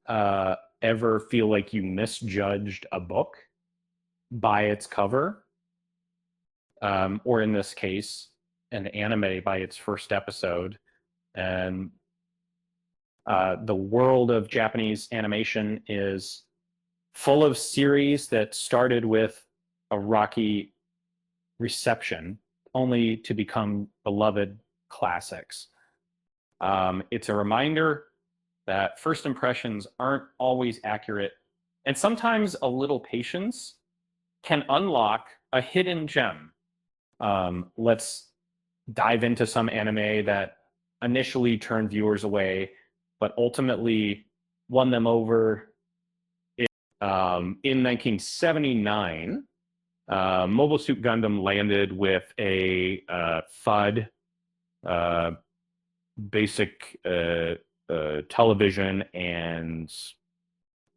ever feel like you misjudged a book by its cover, or in this case, an anime by its first episode. And the world of Japanese animation is full of series that started with a rocky reception, only to become beloved classics. It's a reminder that first impressions aren't always accurate, and sometimes a little patience can unlock a hidden gem. Let's dive into some anime that initially turned viewers away, but ultimately won them over. In 1979, Mobile Suit Gundam landed with a FUD, uh, basic television, and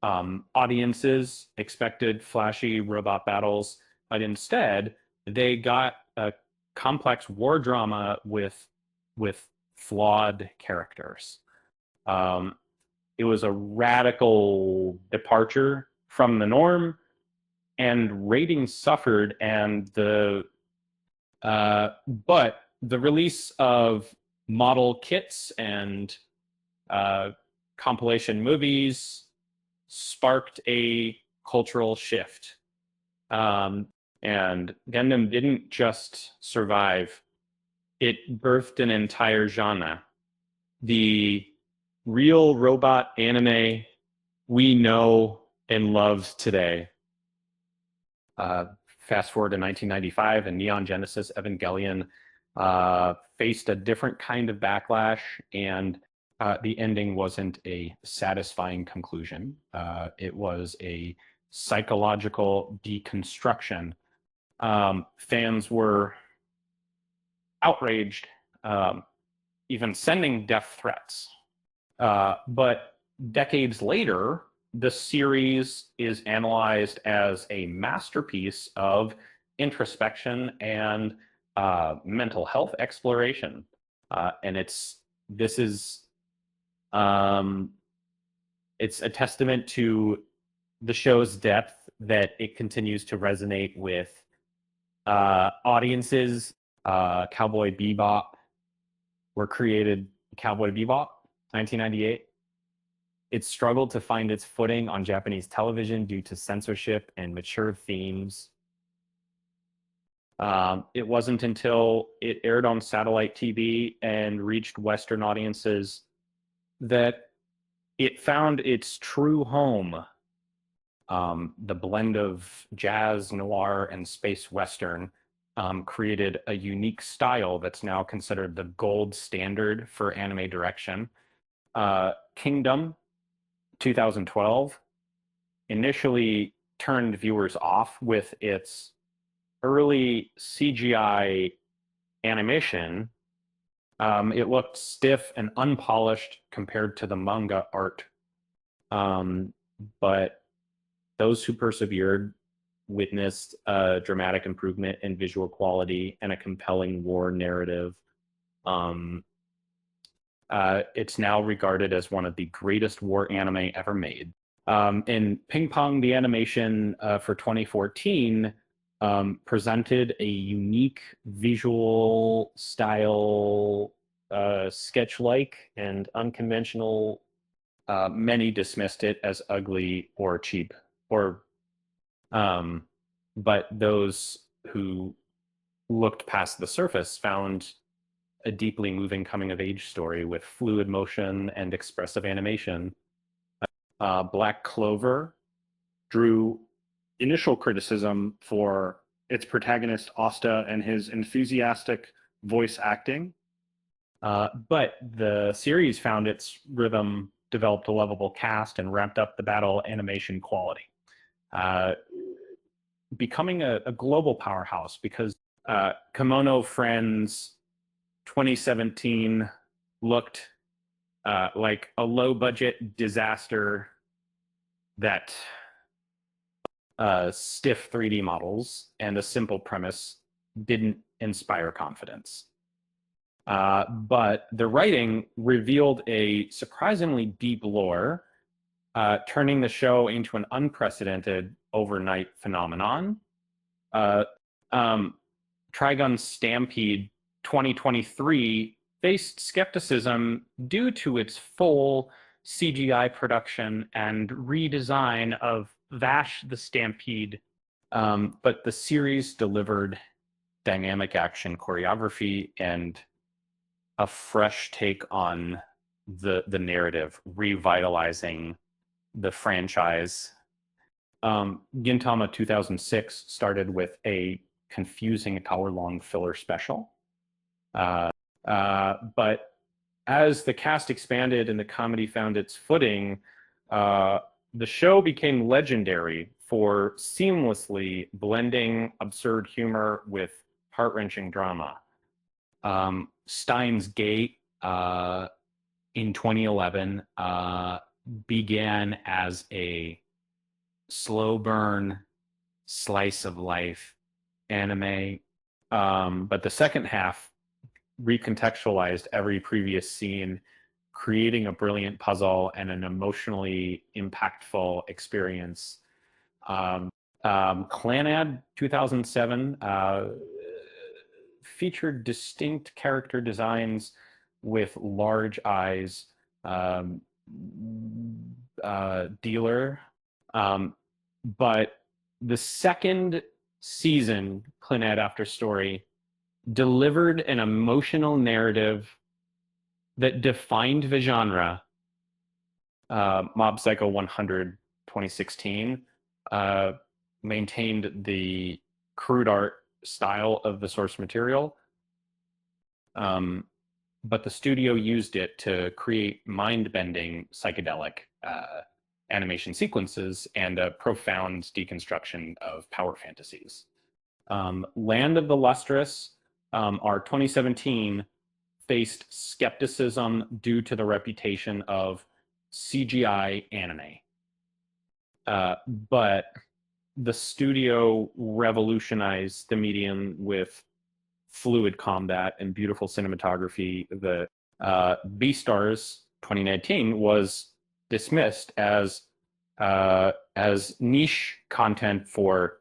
audiences expected flashy robot battles, but instead they got a complex war drama with flawed characters. Um, it was a radical departure from the norm, and ratings suffered. And but the release of model kits and compilation movies sparked a cultural shift. And Gundam didn't just survive, it birthed an entire genre. The real robot anime we know and love today. Fast forward to 1995, and Neon Genesis Evangelion faced a different kind of backlash, and the ending wasn't a satisfying conclusion. It was a psychological deconstruction. Fans were outraged, even sending death threats. But decades later, the series is analyzed as a masterpiece of introspection and mental health exploration. And this is it's a testament to the show's depth that it continues to resonate with audiences. Cowboy Bebop were created. Cowboy Bebop, 1998. It struggled to find its footing on Japanese television due to censorship and mature themes. It wasn't until it aired on satellite TV and reached Western audiences that it found its true home. The blend of jazz, noir, and space western created a unique style that's now considered the gold standard for anime direction. Kingdom, 2012, initially turned viewers off with its early CGI animation. It looked stiff and unpolished compared to the manga art. But those who persevered witnessed a dramatic improvement in visual quality and a compelling war narrative. It's now regarded as one of the greatest war anime ever made. In Ping Pong, the animation for 2014 presented a unique visual style, sketch-like and unconventional. Many dismissed it as ugly or cheap, but those who looked past the surface found a deeply moving coming-of-age story with fluid motion and expressive animation. Black Clover drew initial criticism for its protagonist, Asta, and his enthusiastic voice acting. But the series found its rhythm, developed a lovable cast, and ramped up the battle animation quality. Becoming a global powerhouse because Kimono Friends 2017 looked like a low-budget disaster that stiff 3D models and a simple premise didn't inspire confidence. But the writing revealed a surprisingly deep lore turning the show into an unprecedented overnight phenomenon. Uh, um, Trigun Stampede 2023 faced skepticism due to its full CGI production and redesign of Vash the Stampede. But the series delivered dynamic action choreography and a fresh take on the narrative, revitalizing the franchise. Gintama 2006 started with a confusing hour-long filler special. But as the cast expanded and the comedy found its footing, the show became legendary for seamlessly blending absurd humor with heart-wrenching drama. Steins Gate in 2011 began as a slow burn slice of life anime, but the second half recontextualized every previous scene, creating a brilliant puzzle and an emotionally impactful experience. Clanad 2007 featured distinct character designs with large eyes. Dealer. But the second season, Clanad After Story, delivered an emotional narrative that defined the genre. Mob Psycho 100 2016 maintained the crude art style of the source material, but the studio used it to create mind-bending psychedelic animation sequences and a profound deconstruction of power fantasies. Land of the Lustrous, our 2017, faced skepticism due to the reputation of CGI anime. But the studio revolutionized the medium with fluid combat and beautiful cinematography. The Beastars 2019 was dismissed as niche content for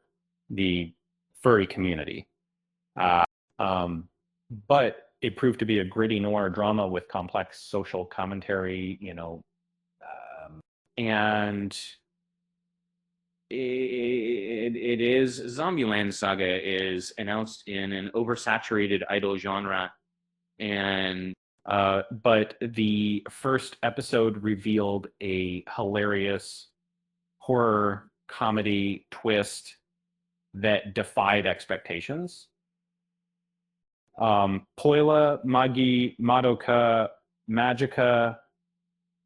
the furry community. But it proved to be a gritty noir drama with complex social commentary, and it is Zombieland Saga is announced in an oversaturated idol genre, and but the first episode revealed a hilarious horror comedy twist that defied expectations. Poila, Magi, Madoka, Magica,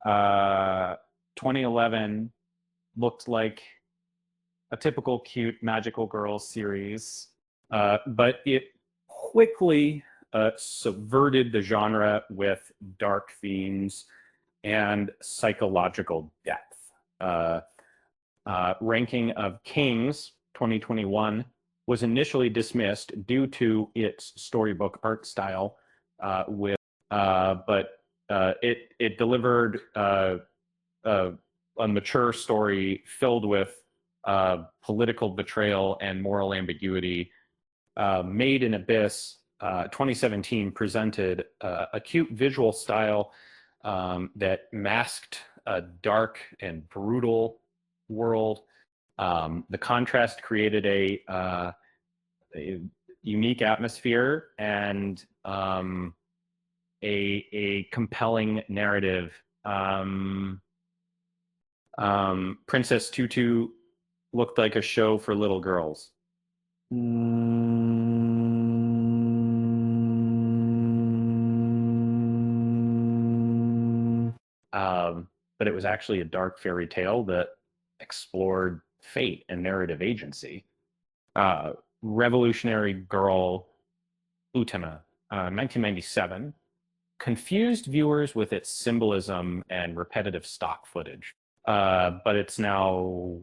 2011 looked like a typical cute magical girl series, but it quickly subverted the genre with dark themes and psychological depth. Ranking of Kings 2021 was initially dismissed due to its storybook art style, but it delivered a mature story filled with political betrayal and moral ambiguity. Made in Abyss 2017 presented a cute visual style that masked a dark and brutal world. The contrast created a unique atmosphere and a compelling narrative. Princess Tutu looked like a show for little girls. But it was actually a dark fairy tale that explored fate and narrative agency. Revolutionary Girl Utena, 1997, confused viewers with its symbolism and repetitive stock footage, but it's now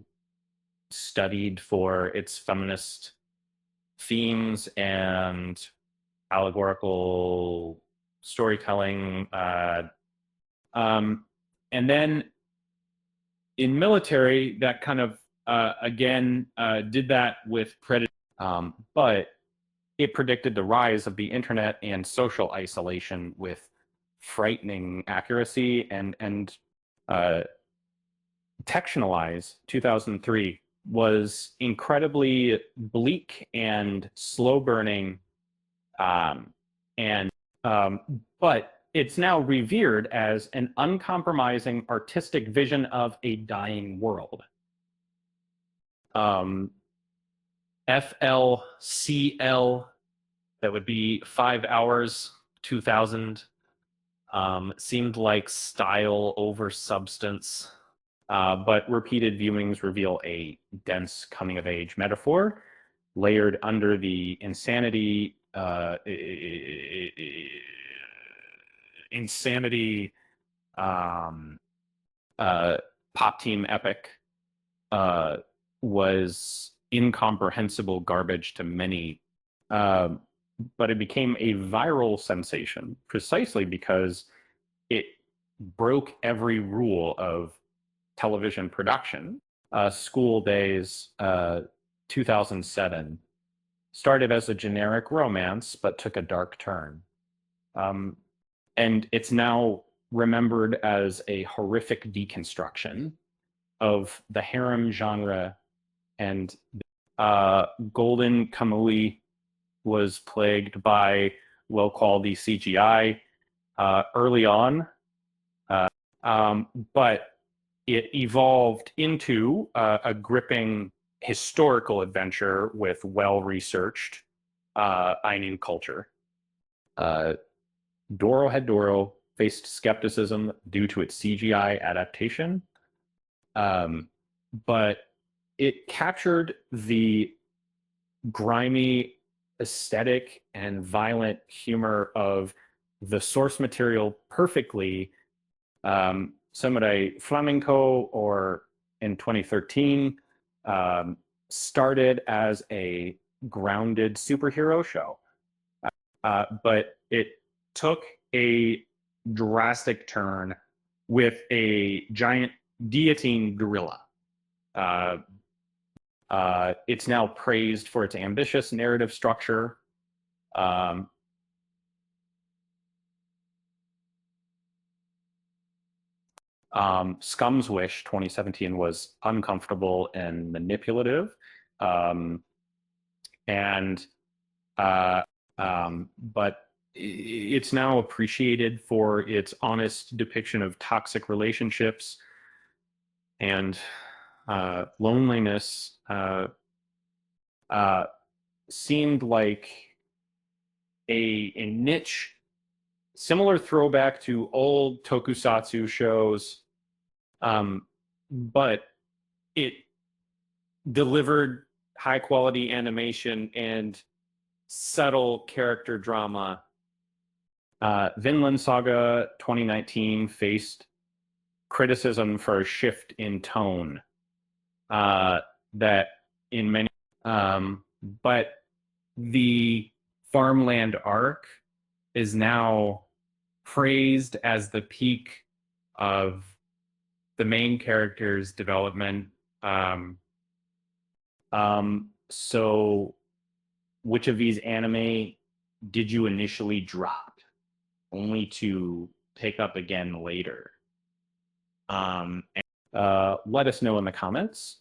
studied for its feminist themes and allegorical storytelling. And then in military, that kind of again did that with Predator, but it predicted the rise of the internet and social isolation with frightening accuracy. And Textualize 2003 was incredibly bleak and slow burning, and but it's now revered as an uncompromising artistic vision of a dying world. FLCL, that would be 5 hours, 2000, seemed like style over substance. But repeated viewings reveal a dense coming of age metaphor layered under the insanity pop team epic was incomprehensible garbage to many, but it became a viral sensation precisely because it broke every rule of television production. School Days, 2007, started as a generic romance but took a dark turn. And it's now remembered as a horrific deconstruction of the harem genre. And Golden Kamuy was plagued by low-quality CGI early on, but it evolved into a gripping historical adventure with well-researched Ainu culture. Doro faced skepticism due to its CGI adaptation, but it captured the grimy aesthetic and violent humor of the source material perfectly. Samurai Flamenco, or in 2013, started as a grounded superhero show, but it took a drastic turn with a giant guillotine gorilla. It's now praised for its ambitious narrative structure. Scum's Wish 2017 was uncomfortable and manipulative, but it's now appreciated for its honest depiction of toxic relationships and loneliness. Seemed like a niche, similar throwback to old tokusatsu shows, but it delivered high quality animation and subtle character drama. Vinland Saga 2019 faced criticism for a shift in tone that in many, but the farmland arc is now praised as the peak of the main character's development. So which of these anime did you initially drop only to pick up again later? Let us know in the comments.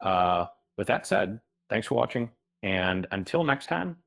With that said, thanks for watching, and until next time,